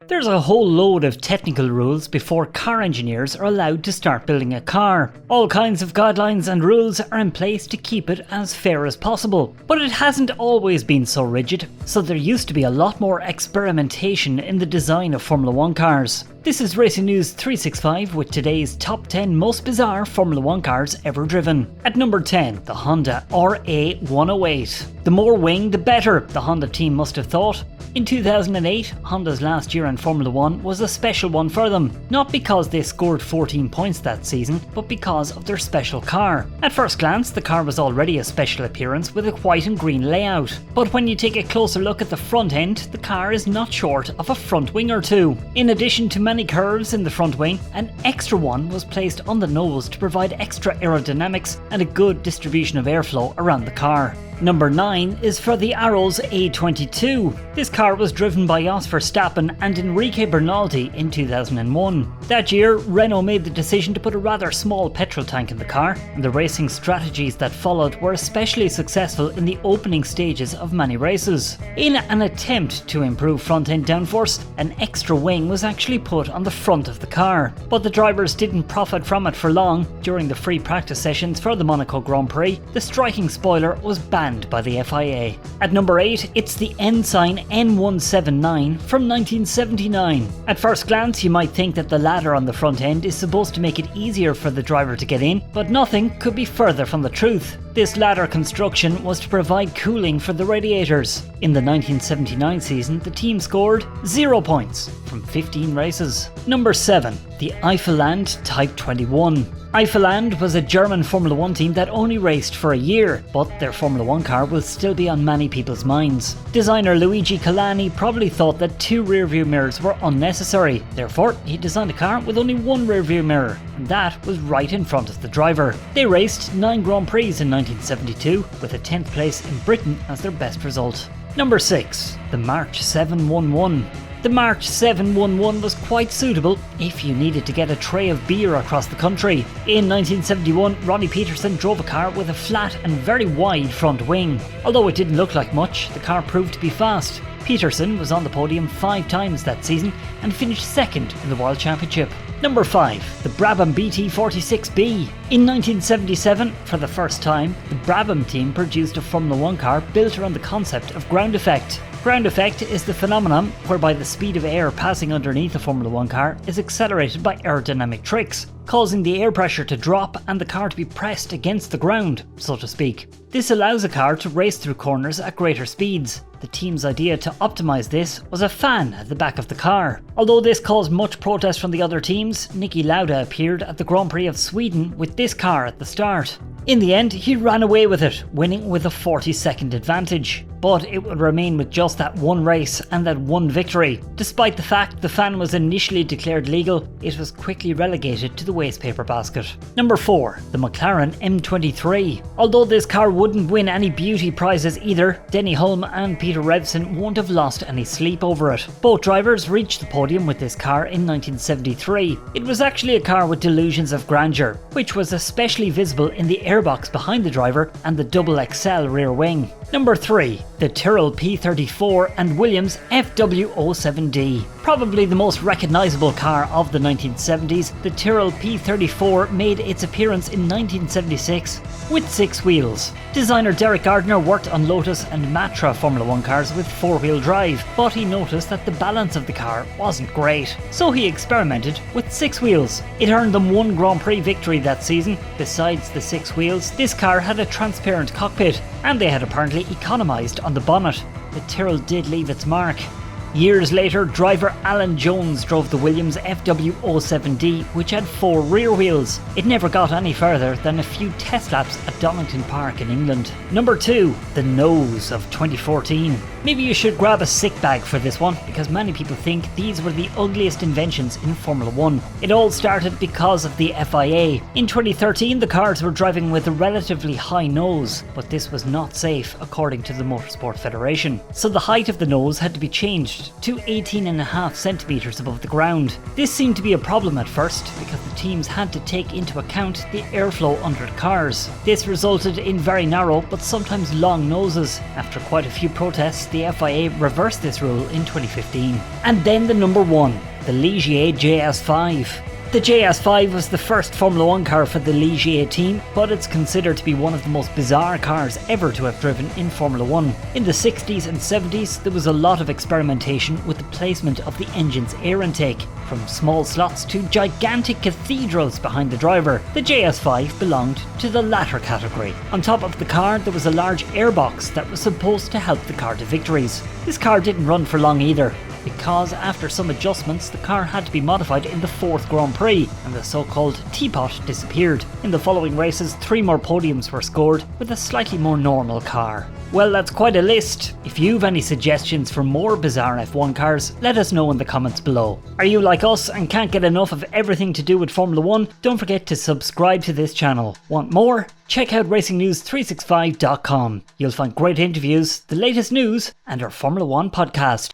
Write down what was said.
There's a whole load of technical rules before car engineers are allowed to start building a car. All kinds of guidelines and rules are in place to keep it as fair as possible, but it hasn't always been so rigid, so there used to be a lot more experimentation in the design of Formula 1 cars. This is RacingNews365 with today's top 10 most bizarre Formula 1 cars ever driven. At number 10, the Honda A108. The more wing, the better, the Honda team must have thought. In 2008, Honda's last year in Formula 1 was a special one for them, not because they scored 14 points that season, but because of their special car. At first glance, the car was already a special appearance with a white and green layout, but when you take a closer look at the front end, the car is not short of a front wing or two. In addition to many curves in the front wing, an extra one was placed on the nose to provide extra aerodynamics and a good distribution of airflow around the car. Number 9 is for the Renault A22. This car was driven by Jos Verstappen and Enrique Bernaldi in 2001. That year, Renault made the decision to put a rather small petrol tank in the car, and the racing strategies that followed were especially successful in the opening stages of many races. In an attempt to improve front-end downforce, an extra wing was actually put on the front of the car, but the drivers didn't profit from it for long. During the free practice sessions for the Monaco Grand Prix, the striking spoiler was banned by the FIA. At number 8, it's the Ensign N179 from 1979. At first glance, you might think that the ladder on the front end is supposed to make it easier for the driver to get in, but nothing could be further from the truth. This ladder construction was to provide cooling for the radiators. In the 1979 season, the team scored 0 points from 15 races. Number 7, the Eifelland Type 21. Eifelland was a German Formula 1 team that only raced for a year, but their Formula 1 car will still be on many people's minds. Designer Luigi Colani probably thought that 2 rear-view mirrors were unnecessary. Therefore, he designed a car with only 1 rear-view mirror, and that was right in front of the driver. They raced 9 Grand Prix in 1972, with a 10th place in Britain as their best result. Number 6, the March 711. The March 711 was quite suitable if you needed to get a tray of beer across the country. In 1971, Ronnie Peterson drove a car with a flat and very wide front wing. Although it didn't look like much, the car proved to be fast. Peterson was on the podium 5 times that season and finished second in the World Championship. Number 5, the Brabham BT46B. In 1977, for the first time, the Brabham team produced a Formula 1 car built around the concept of ground effect. Ground effect is the phenomenon whereby the speed of air passing underneath a Formula 1 car is accelerated by aerodynamic tricks, causing the air pressure to drop and the car to be pressed against the ground, so to speak. This allows a car to race through corners at greater speeds. The team's idea to optimise this was a fan at the back of the car. Although this caused much protest from the other teams, Niki Lauda appeared at the Grand Prix of Sweden with this car at the start. In the end, he ran away with it, winning with a 40-second advantage. But it would remain with just that one race and that one victory. Despite the fact the fan was initially declared legal, it was quickly relegated to the wastepaper basket. Number 4, the McLaren M23. Although this car wouldn't win any beauty prizes either, Denny Hulme and Peter Revson won't have lost any sleep over it. Both drivers reached the podium with this car in 1973. It was actually a car with delusions of grandeur, which was especially visible in the airbox behind the driver and the double XL rear wing. Number 3, the Tyrrell P34 and Williams FW07D. Probably the most recognisable car of the 1970s, the Tyrrell P34 made its appearance in 1976 with 6 wheels. Designer Derek Gardner worked on Lotus and Matra Formula 1 cars with 4-wheel drive, but he noticed that the balance of the car wasn't great, so he experimented with 6 wheels. It earned them 1 Grand Prix victory that season. Besides the 6 wheels, this car had a transparent cockpit, and they had apparently economised on the bonnet. The Tyrrell did leave its mark. Years later, driver Alan Jones drove the Williams FW07D, which had 4 rear wheels. It never got any further than a few test laps at Donington Park in England. Number 2, the nose of 2014. Maybe you should grab a sick bag for this one, because many people think these were the ugliest inventions in Formula 1. It all started because of the FIA. In 2013, the cars were driving with a relatively high nose, but this was not safe according to the Motorsport Federation. So the height of the nose had to be changed pitched to 18.5 centimetres above the ground. This seemed to be a problem at first because the teams had to take into account the airflow under the cars. This resulted in very narrow but sometimes long noses. After quite a few protests, the FIA reversed this rule in 2015. And then the number one, the Legion JS5. The JS5 was the first Formula 1 car for the Legion team, but it's considered to be one of the most bizarre cars ever to have driven in Formula 1. In the 60s and 70s, there was a lot of experimentation with the placement of the engine's air intake. From small slots to gigantic cathedrals behind the driver, the JS5 belonged to the latter category. On top of the car, there was a large airbox that was supposed to help the car to victories. This car didn't run for long either, because after some adjustments the car had to be modified in the 4th Grand Prix and the so-called teapot disappeared. In the following races 3 more podiums were scored with a slightly more normal car. Well, that's quite a list. If you've any suggestions for more bizarre F1 cars, let us know in the comments below. Are you like us and can't get enough of everything to do with Formula 1? Don't forget to subscribe to this channel. Want more? Check out RacingNews365.com. You'll find great interviews, the latest news and our Formula 1 podcast.